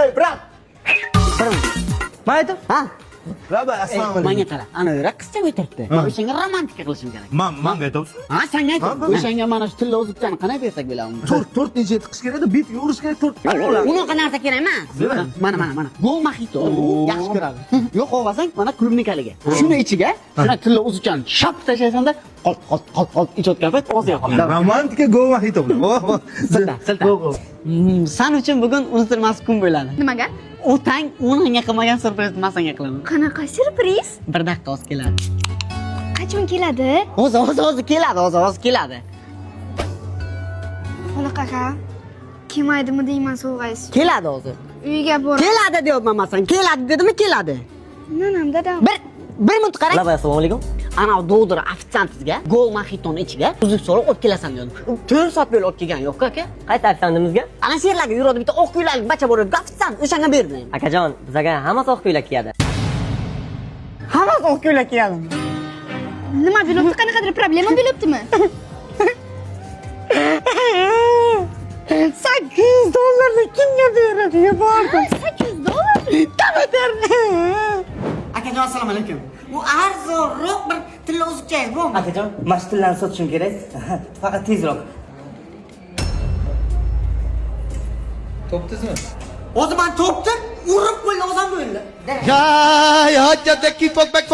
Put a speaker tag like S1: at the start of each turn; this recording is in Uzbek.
S1: Hey, bırak.
S2: Nima aytib?
S1: Ha?
S3: Raba, assalomu alaykum.
S1: Menga qara. Ana raqscha o'tiribdi. Men o'shanga romantika qilishim kerak.
S3: Manga aytasiz?
S1: Ha, senga aytdim.
S3: Ha, bo'ladi.
S1: O'shanga mana shu tilla o'zbekchani qanday bersak bo'ladi?
S3: 4-4 tiqish kerak edi, bit yurish kerak 4.
S1: Unaqa narsa kerak emas. Mana. Gol mojito. Yaxshi ko'radi. Yo'q olsang, mana klubnikaliga. Shuni ichiga, shuna tilla o'zbekchani shap tashlaysanda, qol ichayotgan payt og'ziga qoladi.
S3: Romantika gol mahito bilan.
S1: Silta. Sen uchun bugun unutilmas kun bo'ladi.
S4: Nimaga?
S1: Otang unga qilmagan surprizni men senga qilaman.
S4: Qanaqa surpriz?
S1: Bir daqiqa o'zi keladi.
S4: Qachon keladi?
S1: O'zi keladi.
S4: Xola qaqa. Kelmaydimi deyman so'g'aysiz.
S1: Keladi o'zi.
S4: Uyga bor.
S1: Keladi deyapman men sen. Keladi dedimi? Keladi.
S4: Nanam dadam.
S1: Bir minut qarang.
S2: Laba, assalomu alaykum.
S1: Ana doktor ofitsiantizga gol mojitoni ichiga uzuk solib olib kelasan dedi. 4 soat bo'lib olib kelgan yo'q aka.
S2: Qaysi ofitsiantimizga?
S1: Ana sherlarga yuradi bitta oq ko'ylakli bacha bor edi. Ofitsiant o'shanga berdim.
S2: Akajon, bizga hammasi oq ko'ylak kiyadi.
S1: Hammasi oq ko'ylak kiyadi.
S4: Nima bo'libdi? Qanaqadir problema bo'libdimi?
S1: $800 kimga beradi? Bordim.
S4: $800?
S1: Akajon assalomu alaykum. Bu arzonroq bir tilla o'zbekchangiz bormi?
S2: Akajon, mashtillarni sotishim kerak. Faqat tezroq.
S5: Topdingizmi?
S1: O'zi men topdim, urib qo'ydi, o'zim bo'ldi.
S6: Ya hajjatdagi pokbak